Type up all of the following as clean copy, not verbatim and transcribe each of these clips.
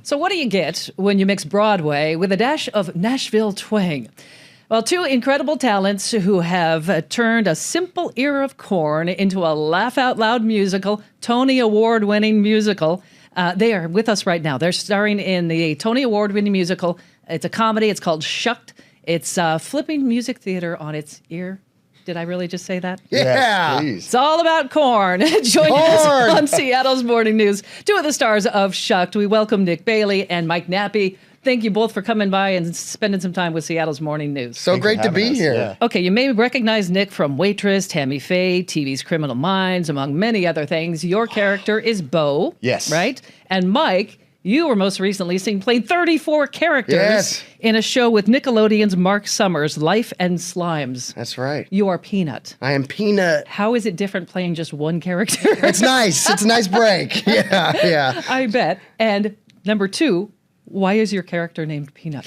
So what do you get when you mix Broadway with a dash of Nashville twang? Well, two incredible talents who have turned a simple ear of corn into a laugh-out-loud musical, Tony Award-winning musical. They are with us right now. They're starring in the Tony Award-winning musical. It's a comedy. It's called Shucked. It's flipping music theater on its ear. Did I really just say that? Yeah. Yes, It's all about corn. Joining us on Seattle's Morning News, two of the stars of Shucked. We welcome Nick Bailey and Mike Nappi. Thank you both for coming by and spending some time with Seattle's Morning News. So great to be here. Yeah. Okay, you may recognize Nick from Waitress, Tammy Faye, TV's Criminal Minds, among many other things. Your character is Bo. Yes. Right? And Mike, you were most recently seen playing 34 characters in a show with Nickelodeon's Mark Summers, Life and Slimes. That's right. You are Peanut. I am Peanut. How is it different playing just one character? It's nice. It's a nice break. Yeah. I bet. And number two, why is your character named Peanut?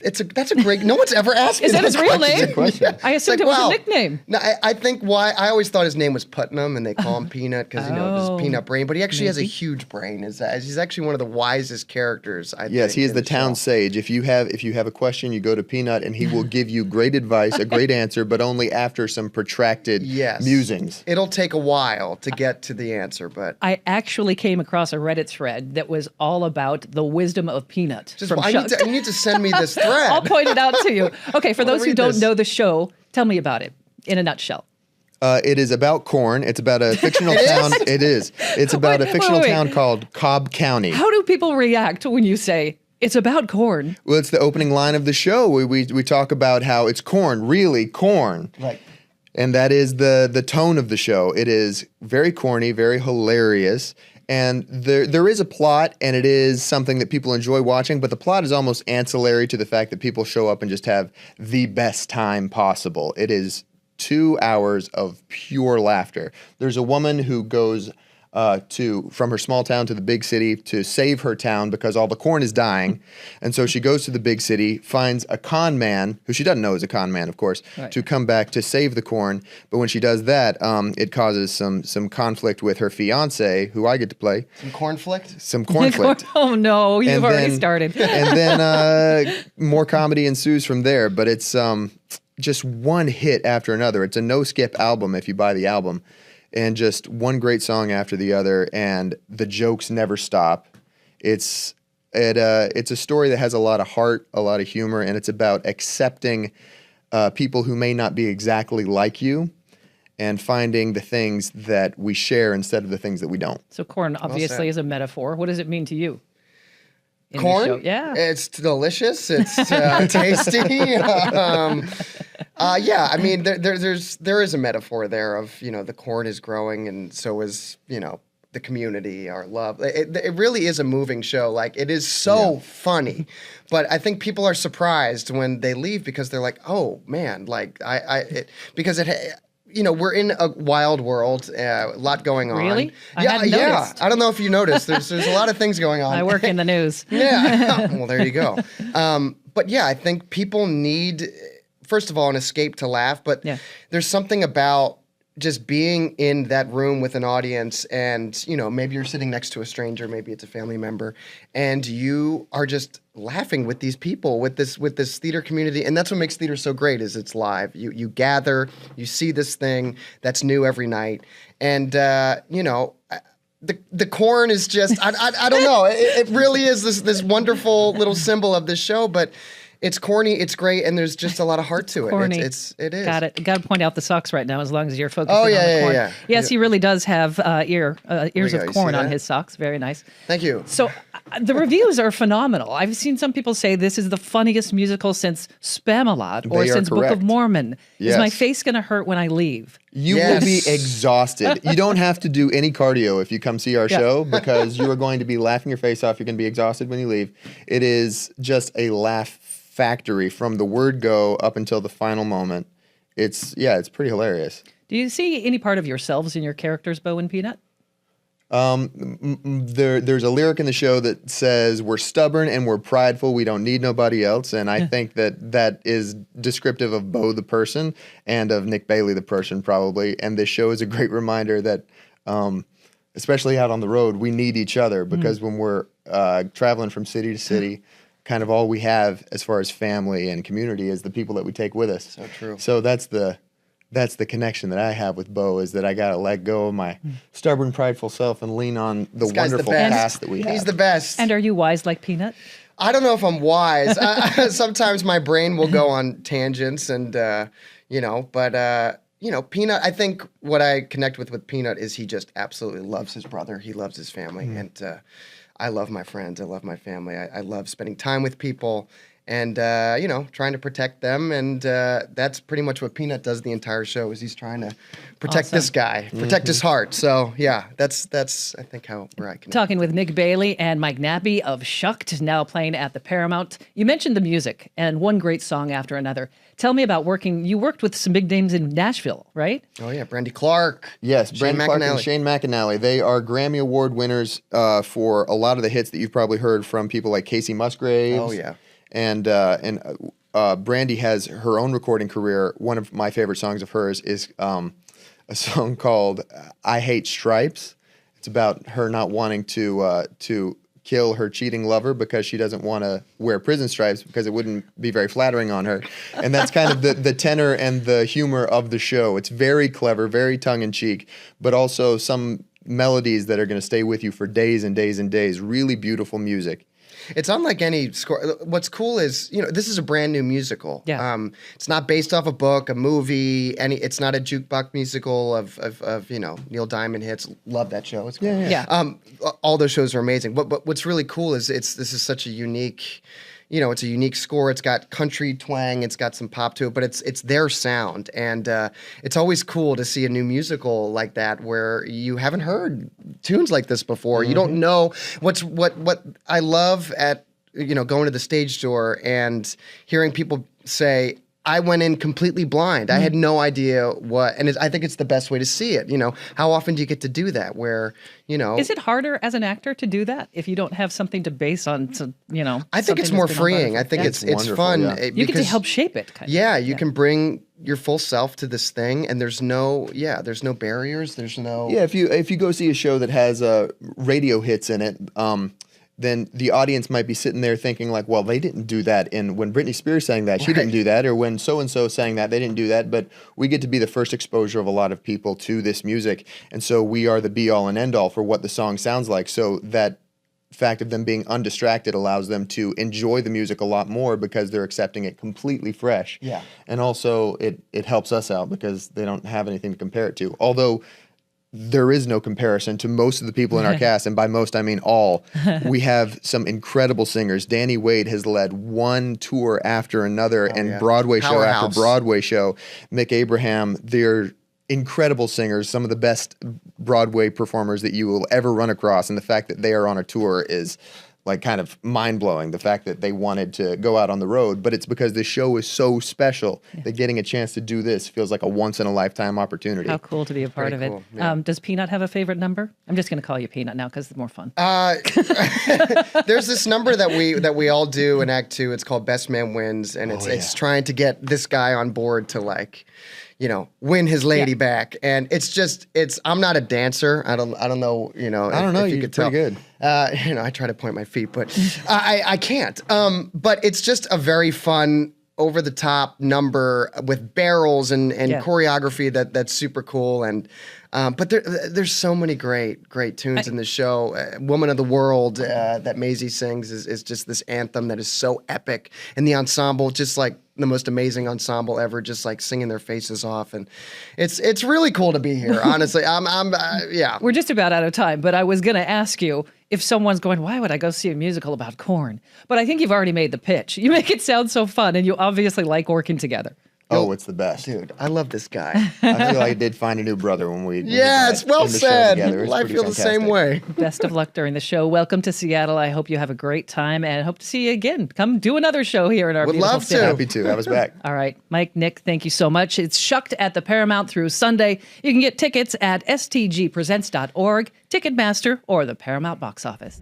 That's a great. No one's ever asked me Is that his real question. name? question. I assumed it was a nickname. No, I think why I always thought his name was Putnam, and they call him Peanut because his peanut brain. But he actually has a huge brain. He's actually one of the wisest characters. Yes, he is in the town show. sage. If you have a question, you go to Peanut, and he will give you great advice, a great answer, but only after some protracted musings. It'll take a while to get to the answer, but I actually came across a Reddit thread that was all about the wisdom of Peanut. From I Shucked. need to send me this thread. I'll point it out to you. Okay, for those who read don't this. know the show, tell me about it in a nutshell. It is about corn. It's about a fictional town. It is. It's about a fictional town called Cobb County. How do people react when you say it's about corn? Well, it's the opening line of the show. We talk about how it's corn, really corn. Right. And that is the tone of the show. It is very corny, very hilarious. And there is a plot, and it is something that people enjoy watching, but the plot is almost ancillary to the fact that people show up and just have the best time possible. It is 2 hours of pure laughter. There's a woman who goes from her small town to the big city to save her town because all the corn is dying. And so she goes to the big city, finds a con man, who she doesn't know is a con man, of course, to come back to save the corn. But when she does that, it causes some conflict with her fiance, who I get to play. Some cornflict? Some conflict. Oh, no, you've already started. And then more comedy ensues from there. But it's just one hit after another. It's a no-skip album if you buy the album. And just one great song after the other, and the jokes never stop. It's a story that has a lot of heart, a lot of humor, and it's about accepting people who may not be exactly like you and finding the things that we share instead of the things that we don't. So corn obviously is a metaphor. What does it mean to you? in Corn? the show. Yeah. It's delicious. It's tasty. Yeah, I mean, there is a metaphor there of, you know, the corn is growing and so is, you know, the community, our love. It really is a moving show. Like, it is so funny. But I think people are surprised when they leave because they're like, oh, man, like, you know, we're in a wild world, a lot going on. Really? I Yeah, hadn't noticed. I don't know if you noticed. There's a lot of things going on. I work in the news. Yeah. Well, there you go. But yeah, I think people need, first of all, an escape to laugh. But there's something about just being in that room with an audience and, you know, maybe you're sitting next to a stranger, maybe it's a family member, and you are just laughing with these people, with this theater community. And that's what makes theater so great is it's live. You gather, you see this thing that's new every night. And, you know, the corn is just, I don't know. It really is this wonderful little symbol of this show, but it's corny, it's great, and there's just a lot of heart to it. Corny. It is. Got it. Got to point out the socks right now as long as you're focusing Oh, on the corn. yeah. Yes, he really does have ears go. of You corn see on that? his socks. Very nice. Thank you. So the reviews are phenomenal. I've seen some people say this is the funniest musical since Spamalot or They are since Book of correct. Mormon. Yes. Is my face going to hurt when I leave? You Yes. will be exhausted. You don't have to do any cardio if you come see our show because you are going to be laughing your face off. You're going to be exhausted when you leave. It is just a laugh factory from the word go up until the final moment. It's pretty hilarious. Do you see any part of yourselves in your characters, Bo and Peanut? There's a lyric in the show that says we're stubborn and we're prideful. We don't need nobody else. And I think that is descriptive of Bo the person and of Nick Bailey the person probably. And this show is a great reminder that especially out on the road, we need each other because when we're traveling from city to city, kind of all we have as far as family and community is the people that we take with us. So true. So that's the connection that I have with Bo, is that I got to let go of my stubborn, prideful self and lean on the wonderful past that we have. He's the best. And are you wise like Peanut? I don't know if I'm wise. Sometimes my brain will go on tangents and, but Peanut, I think what I connect with Peanut is he just absolutely loves his brother. He loves his family. And I love my friends. I love my family. I love spending time with people and, trying to protect them. And that's pretty much what Peanut does the entire show, is he's trying to protect this guy, protect his heart. So, yeah, that's I think where I connect. Talking with Nick Bailey and Mike Nappi of Shucked, now playing at the Paramount. You mentioned the music and one great song after another. Tell me about you worked with some big names in Nashville, right? Oh, yeah, Brandy Clark. Yes, Brandy Clark and Shane McAnally. They are Grammy Award winners for a lot of the hits that you've probably heard from people like Casey Musgraves. Oh, yeah. And Brandy has her own recording career. One of my favorite songs of hers is a song called "I Hate Stripes." It's about her not wanting to kill her cheating lover because she doesn't want to wear prison stripes because it wouldn't be very flattering on her. And that's kind of the tenor and the humor of the show. It's very clever, very tongue-in-cheek, but also some melodies that are going to stay with you for days and days and days. Really beautiful music. It's unlike any score. What's cool is, this is a brand new musical. Yeah. It's not based off a book, a movie. It's not a jukebox musical of Neil Diamond hits. Love that show. It's cool. Yeah. All those shows are amazing. But what's really cool is this is such a unique. It's a unique score. It's got country twang. It's got some pop to it, but it's their sound, and it's always cool to see a new musical like that where you haven't heard tunes like this before. You don't know what I love at going to the stage door and hearing people say, I went in completely blind. I had no idea what, and I think it's the best way to see it. How often do you get to do that? Where is it harder as an actor to do that if you don't have something to base on? I think it's more freeing. I think it's fun. Yeah. You get to help shape it. You can bring your full self to this thing, and there's no barriers. There's no. Yeah, if you go see a show that has radio hits in it. Then the audience might be sitting there thinking like, well, they didn't do that when Britney Spears sang that, she didn't do that, or when so-and-so sang that, they didn't do that. But we get to be the first exposure of a lot of people to this music. And so we are the be-all and end-all for what the song sounds like. So that fact of them being undistracted allows them to enjoy the music a lot more because they're accepting it completely fresh. Yeah. And also it helps us out because they don't have anything to compare it to. Although there is no comparison to most of the people in our cast, and by most I mean all. We have some incredible singers. Danny Wade has led one tour after another, Broadway show after Broadway show. Mick Abraham, they're incredible singers, some of the best Broadway performers that you will ever run across, and the fact that they are on a tour is like kind of mind-blowing, the fact that they wanted to go out on the road, but it's because the show is so special that getting a chance to do this feels like a once-in-a-lifetime opportunity. How cool to be a part of it. Yeah. Does Peanut have a favorite number? I'm just going to call you Peanut now because it's more fun. There's this number that we all do in Act 2. It's called Best Man Wins, and it's trying to get this guy on board to win his lady back. And I'm not a dancer. I don't know, I don't know, if you could tell. Pretty good. I try to point my feet, but I can't. But it's just a very fun, over the top number with barrels and choreography that's super cool. And but there's so many great tunes in the show. Woman of the World that Maisie sings is just this anthem that is so epic, and the ensemble just like the most amazing ensemble ever, just like singing their faces off, and it's really cool to be here. Honestly, We're just about out of time, but I was going to ask you if someone's going, why would I go see a musical about corn? But I think you've already made the pitch. You make it sound so fun, and you obviously like working together. Oh, it's the best. Dude, I love this guy. I feel like I did find a new brother when we it's well said. I feel the same way. Best of luck during the show. Welcome to Seattle. I hope you have a great time and hope to see you again. Come do another show here in our beautiful city. Would love to. Happy to. Have us back. All right. Mike, Nick, thank you so much. It's Shucked at the Paramount through Sunday. You can get tickets at stgpresents.org, Ticketmaster, or the Paramount box office.